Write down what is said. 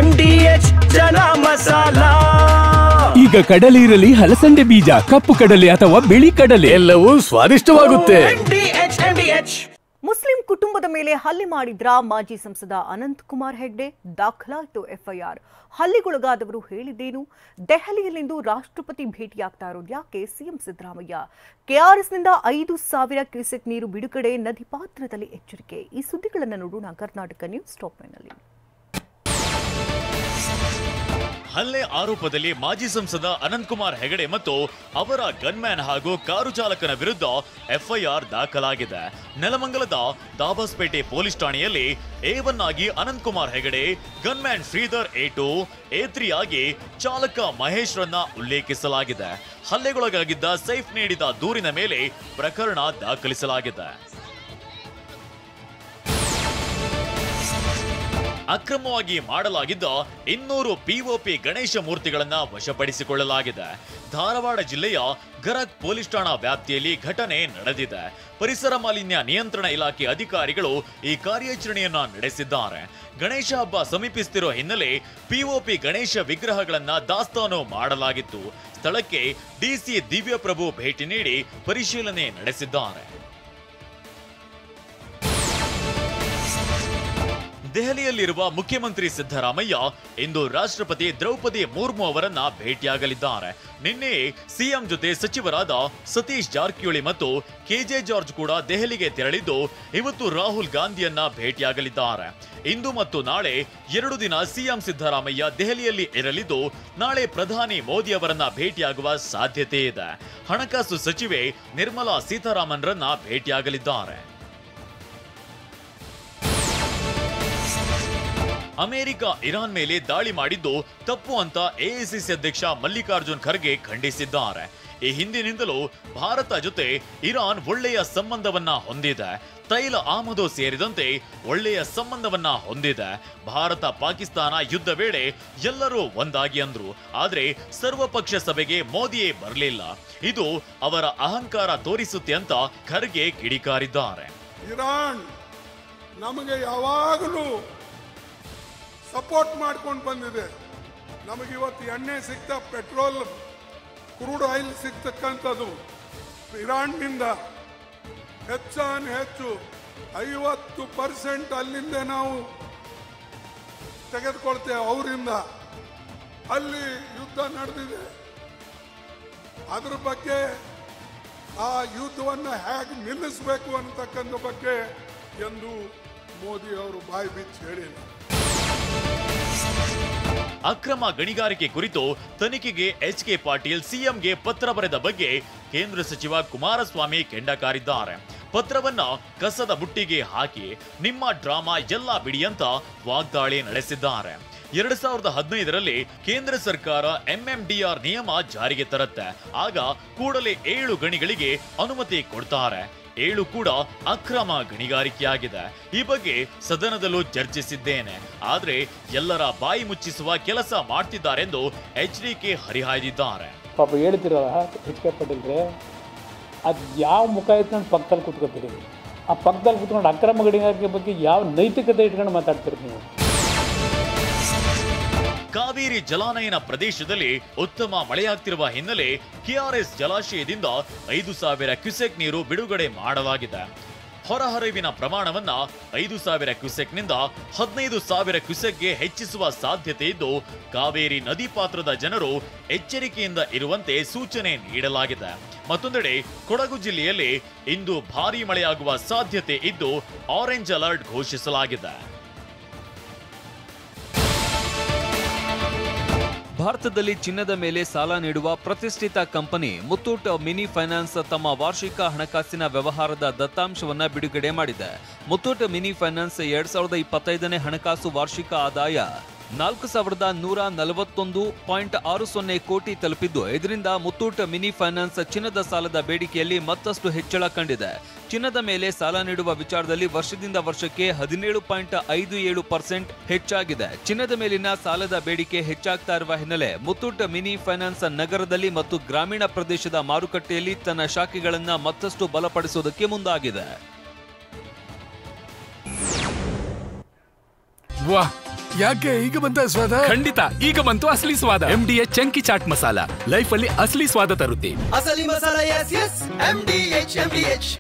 MDH ಜನ ಮಸಾಲಾ. ಈಗ ಕಡಲೆ ಇರಲಿ, ಹಲಸಂದೆ ಬೀಜ, ಕಪ್ಪು ಕಡಲೆ ಅಥವಾ ಬಿಳಿ ಕಡಲೆ, ಎಲ್ಲವೂ ಸ್ವಾದಿಷ್ಟವಾಗುತ್ತೆ. ಮುಸ್ಲಿಂ ಕುಟುಂಬದ ಮೇಲೆ ಹಲ್ಲೆ ಮಾಡಿದ್ರ ಮಾಜಿ ಸಂಸದ ಅನಂತಕುಮಾರ್ ಹೆಗ್ಡೆ, ದಾಖಲಾಯಿತು ಎಫ್ಐಆರ್. ಹಲ್ಲೆಗೊಳಗಾದವರು ಹೇಳಿದ್ದೇನು? ದೆಹಲಿಯಲ್ಲಿಂದು ರಾಷ್ಟ್ರಪತಿ ಭೇಟಿಯಾಗ್ತಾ ಇರೋದು ಯಾಕೆ? ಸಿಎಂ ಸಿದ್ದರಾಮಯ್ಯ. ಕೆಆರ್ಎಸ್ನಿಂದ 5,000 ಕ್ಯೂಸೆಕ್ ನೀರು ಬಿಡುಗಡೆ, ನದಿ ಪಾತ್ರದಲ್ಲಿ ಎಚ್ಚರಿಕೆ. ಈ ಸುದ್ದಿಗಳನ್ನು ನೋಡೋಣ ಕರ್ನಾಟಕ ನ್ಯೂಸ್ ಟಾಪ್ ನಲ್ಲಿ. ಹಲ್ಲೆ ಆರೋಪದಲ್ಲಿ ಮಾಜಿ ಸಂಸದ ಅನಂತಕುಮಾರ್ ಹೆಗಡೆ ಮತ್ತು ಅವರ ಗನ್ಮ್ಯಾನ್ ಹಾಗೂ ಕಾರು ಚಾಲಕನ ವಿರುದ್ಧ ಎಫ್ಐಆರ್ ದಾಖಲಾಗಿದೆ. ನೆಲಮಂಗಲದ ದಾಬಾಸ್ಪೇಟೆ ಪೊಲೀಸ್ ಠಾಣೆಯಲ್ಲಿ A1 ಆಗಿ Ananthkumar Hegde, gunman Sridhar A2, A3 ಆಗಿ ಚಾಲಕ ಮಹೇಶ್ ರನ್ನ ಉಲ್ಲೇಖಿಸಲಾಗಿದೆ. ಹಲ್ಲೆಗೊಳಗಾಗಿದ್ದ ಸೈಫ್ ನೀಡಿದ ದೂರಿನ ಮೇಲೆ ಪ್ರಕರಣ ದಾಖಲಿಸಲಾಗಿದೆ. ಅಕ್ರಮವಾಗಿ ಮಾಡಲಾಗಿದ್ದ 200 POP ಗಣೇಶ ಮೂರ್ತಿಗಳನ್ನ ವಶಪಡಿಸಿಕೊಳ್ಳಲಾಗಿದೆ. ಧಾರವಾಡ ಜಿಲ್ಲೆಯ ಗರಗ್ ಪೊಲೀಸ್ ಠಾಣಾ ವ್ಯಾಪ್ತಿಯಲ್ಲಿ ಘಟನೆ ನಡೆದಿದೆ. ಪರಿಸರ ಮಾಲಿನ್ಯ ನಿಯಂತ್ರಣ ಇಲಾಖೆ ಅಧಿಕಾರಿಗಳು ಈ ಕಾರ್ಯಾಚರಣೆಯನ್ನ ನಡೆಸಿದ್ದಾರೆ. ಗಣೇಶ ಹಬ್ಬ ಸಮೀಪಿಸುತ್ತಿರೋ ಹಿನ್ನೆಲೆ POP ಗಣೇಶ ವಿಗ್ರಹಗಳನ್ನ ದಾಸ್ತಾನು ಮಾಡಲಾಗಿತ್ತು. ಸ್ಥಳಕ್ಕೆ DC ದಿವ್ಯಪ್ರಭು ಭೇಟಿ ನೀಡಿ ಪರಿಶೀಲನೆ ನಡೆಸಿದ್ದಾರೆ. ದೆಹಲಿಯಲ್ಲಿರುವ ಮುಖ್ಯಮಂತ್ರಿ ಸಿದ್ದರಾಮಯ್ಯ ಇಂದು ರಾಷ್ಟ್ರಪತಿ ದ್ರೌಪದಿ ಮುರ್ಮು ಅವರನ್ನ ಭೇಟಿಯಾಗಲಿದ್ದಾರೆ. ನಿನ್ನೆ ಸಿಎಂ ಜೊತೆ ಸಚಿವರಾದ ಸತೀಶ್ ಜಾರಕಿಹೊಳಿ ಮತ್ತು KJ ಜಾರ್ಜ್ ಕೂಡ ದೆಹಲಿಗೆ ತೆರಳಿದ್ದು, ಇವತ್ತು ರಾಹುಲ್ ಗಾಂಧಿಯನ್ನ ಭೇಟಿಯಾಗಲಿದ್ದಾರೆ. ಇಂದು ಮತ್ತು ನಾಳೆ 2 ದಿನ ಸಿಎಂ ಸಿದ್ದರಾಮಯ್ಯ ದೆಹಲಿಯಲ್ಲಿ ಇರಲಿದ್ದು, ನಾಳೆ ಪ್ರಧಾನಿ ಮೋದಿ ಅವರನ್ನ ಭೇಟಿಯಾಗುವ ಸಾಧ್ಯತೆ ಇದೆ. ಹಣಕಾಸು ಸಚಿವೆ ನಿರ್ಮಲಾ ಸೀತಾರಾಮನ್ ರನ್ನ ಭೇಟಿಯಾಗಲಿದ್ದಾರೆ. ಅಮೆರಿಕ ಇರಾನ್ ಮೇಲೆ ದಾಳಿ ಮಾಡಿದ್ದು ತಪ್ಪು ಅಂತ AICC ಅಧ್ಯಕ್ಷ ಮಲ್ಲಿಕಾರ್ಜುನ್ ಖರ್ಗೆ ಖಂಡಿಸಿದ್ದಾರೆ. ಈ ಹಿಂದಿನಿಂದಲೂ ಭಾರತ ಜೊತೆ ಇರಾನ್ ಒಳ್ಳೆಯ ಸಂಬಂಧವನ್ನ ಹೊಂದಿದೆ. ತೈಲ ಆಮದು ಸೇರಿದಂತೆ ಒಳ್ಳೆಯ ಸಂಬಂಧವನ್ನ ಹೊಂದಿದೆ. ಭಾರತ ಪಾಕಿಸ್ತಾನ ಯುದ್ಧ ವೇಳೆ ಎಲ್ಲರೂ ಒಂದಾಗಿ ಅಂದ್ರು. ಆದ್ರೆ ಸರ್ವಪಕ್ಷ ಸಭೆಗೆ ಮೋದಿಯೇ ಬರಲಿಲ್ಲ. ಇದು ಅವರ ಅಹಂಕಾರ ತೋರಿಸುತ್ತೆ ಅಂತ ಖರ್ಗೆ ಕಿಡಿಕಾರಿದ್ದಾರೆ. ಇರಾನ್ ನಮಗೆ ಯಾವಾಗಲೂ ಸಪೋರ್ಟ್ ಮಾಡ್ಕೊಂಡು ಬಂದಿದೆ. ನಮಗಿವತ್ತು ಎಣ್ಣೆ ಸಿಗ್ತಾ, ಪೆಟ್ರೋಲ್, ಕ್ರೂಡ್ ಆಯಿಲ್ ಸಿಗ್ತಕ್ಕಂಥದ್ದು ಇರಾನ್ನಿಂದ ಹೆಚ್ಚು 50% ಅಲ್ಲಿಂದ ನಾವು ತೆಗೆದುಕೊಳ್ತೇವೆ ಅವರಿಂದ. ಅಲ್ಲಿ ಯುದ್ಧ ನಡೆದಿದೆ. ಅದ್ರ ಬಗ್ಗೆ ಆ ಯುದ್ಧವನ್ನು ಹೇಗೆ ನಿಲ್ಲಿಸಬೇಕು ಅನ್ನತಕ್ಕಂಥ ಬಗ್ಗೆ ಎಂದು ಮೋದಿ ಅವರು ಬಾಯಿ ಬಿಚ್ಚಿ ಹೇಳಿಲ್ಲ. ಅಕ್ರಮ ಗಣಿಗಾರಿಕೆ ಕುರಿತು ತನಿಖೆಗೆ HK ಪಾಟೀಲ್ ಸಿಎಂಗೆ ಪತ್ರ ಬರೆದ ಬಗ್ಗೆ ಕೇಂದ್ರ ಸಚಿವ ಕುಮಾರಸ್ವಾಮಿ ಕೆಂಡಕಾರಿದ್ದಾರೆ. ಪತ್ರವನ್ನ ಕಸದ ಬುಟ್ಟಿಗೆ ಹಾಕಿ ನಿಮ್ಮ ಡ್ರಾಮಾ ಎಲ್ಲ ಬಿಡಿ ಅಂತ ವಾಗ್ದಾಳಿ ನಡೆಸಿದ್ದಾರೆ. 2015ರಲ್ಲಿ ಕೇಂದ್ರ ಸರ್ಕಾರ MMDR ನಿಯಮ ಜಾರಿಗೆ ತರುತ್ತೆ. ಆಗ ಕೂಡಲೇ 7 ಗಣಿಗಳಿಗೆ ಅನುಮತಿ ಕೊಡ್ತಾರೆ. 7 ಕೂಡ ಅಕ್ರಮ ಗಣಿಗಾರಿಕೆಯಾಗಿದೆ. ಈ ಬಗ್ಗೆ ಸದನದಲ್ಲೂ ಚರ್ಚಿಸಿದ್ದೇನೆ. ಆದ್ರೆ ಎಲ್ಲರ ಬಾಯಿ ಮುಚ್ಚಿಸುವ ಕೆಲಸ ಮಾಡ್ತಿದ್ದಾರೆಂದು HDK ಹರಿಹಾಯ್ದಿದ್ದಾರೆ. ಪಾಪ ಹೇಳ್ತಿರಲ್ಲ HK ಪಾಟೀಲ್ರೆ, ಅದು ಯಾವ ಮುಖ ಇಟ್ಕೊಂಡು ಪಕ್ಕದಲ್ಲಿ ಕೂತ್ಕೊತೀರಿ? ಆ ಪಕ್ಕದಲ್ಲಿ ಕೂತ್ಕೊಂಡು ಅಕ್ರಮ ಗಣಿಗಾರಿಕೆ ಬಗ್ಗೆ ಯಾವ ನೈತಿಕತೆ ಇಟ್ಕೊಂಡು ಮಾತಾಡ್ತೀರಿ ನೀವು? ಕಾವೇರಿ ಜಲಾನಯನ ಪ್ರದೇಶದಲ್ಲಿ ಉತ್ತಮ ಮಳೆಯಾಗ್ತಿರುವ ಹಿನ್ನೆಲೆ KRS ಜಲಾಶಯದಿಂದ 5,000 ಕ್ಯೂಸೆಕ್ ನೀರು ಬಿಡುಗಡೆ ಮಾಡಲಾಗಿದೆ. ಹೊರಹರಿವಿನ ಪ್ರಮಾಣವನ್ನ 5,000 ಕ್ಯೂಸೆಕ್ನಿಂದ 15,000 ಕ್ಯೂಸೆಕ್ಗೆ ಹೆಚ್ಚಿಸುವ ಸಾಧ್ಯತೆ ಇದ್ದು, ಕಾವೇರಿ ನದಿ ಪಾತ್ರದ ಜನರು ಎಚ್ಚರಿಕೆಯಿಂದ ಇರುವಂತೆ ಸೂಚನೆ ನೀಡಲಾಗಿದೆ. ಮತ್ತೊಂದೆಡೆ ಕೊಡಗು ಜಿಲ್ಲೆಯಲ್ಲಿ ಇಂದು ಭಾರೀ ಮಳೆಯಾಗುವ ಸಾಧ್ಯತೆ ಇದ್ದು, ಆರೆಂಜ್ ಅಲರ್ಟ್ ಘೋಷಿಸಲಾಗಿದೆ. ಭಾರತದಲ್ಲಿ ಚಿನ್ನದ ಮೇಲೆ ಸಾಲ ನೀಡುವ ಪ್ರತಿಷ್ಠಿತ ಕಂಪನಿ ಮುತ್ತೂಟ್ ಮಿನಿ ಫೈನಾನ್ಸ್ ತಮ್ಮ ವಾರ್ಷಿಕ ಹಣಕಾಸಿನ ವ್ಯವಹಾರದ ದತ್ತಾಂಶವನ್ನು ಬಿಡುಗಡೆ ಮಾಡಿದೆ. ಮುತ್ತೂಟ್ ಮಿನಿ ಫೈನಾನ್ಸ್ 2025ನೇ ಹಣಕಾಸು ವಾರ್ಷಿಕ ಆದಾಯ 4,141.60 ಕೋಟಿ ತಲುಪಿದ್ದು, ಇದರಿಂದ ಮುತ್ತೂಟ್ ಮಿನಿ ಫೈನಾನ್ಸ್ ಚಿನ್ನದ ಸಾಲದ ಬೇಡಿಕೆಯಲ್ಲಿ ಮತ್ತಷ್ಟು ಹೆಚ್ಚಳ ಕಂಡಿದೆ. ಚಿನ್ನದ ಮೇಲೆ ಸಾಲ ನೀಡುವ ವಿಚಾರದಲ್ಲಿ ವರ್ಷದಿಂದ ವರ್ಷಕ್ಕೆ 17.57% ಹೆಚ್ಚಾಗಿದೆ. ಚಿನ್ನದ ಮೇಲಿನ ಸಾಲದ ಬೇಡಿಕೆ ಹೆಚ್ಚಾಗ್ತಾ ಇರುವ ಹಿನ್ನೆಲೆ ಮುತ್ತೂಟ್ ಮಿನಿ ಫೈನಾನ್ಸ್ ನಗರದಲ್ಲಿ ಮತ್ತು ಗ್ರಾಮೀಣ ಪ್ರದೇಶದ ಮಾರುಕಟ್ಟೆಯಲ್ಲಿ ತನ್ನ ಶಾಖೆಗಳನ್ನು ಮತ್ತಷ್ಟು ಬಲಪಡಿಸುವುದಕ್ಕೆ ಮುಂದಾಗಿದೆ. ಯಾಕೆ ಈಗ ಬಂತ ಸ್ವಾದ? ಖಂಡಿತ ಈಗ ಬಂತು ಅಸಲಿ ಸ್ವಾದ. MDH chunky chaat masala life ಅಲ್ಲಿ ಅಸಲಿ ಸ್ವಾದ ತರುತ್ತೆ. ಅಸಲಿ ಮಸಾಲ. S S MDH.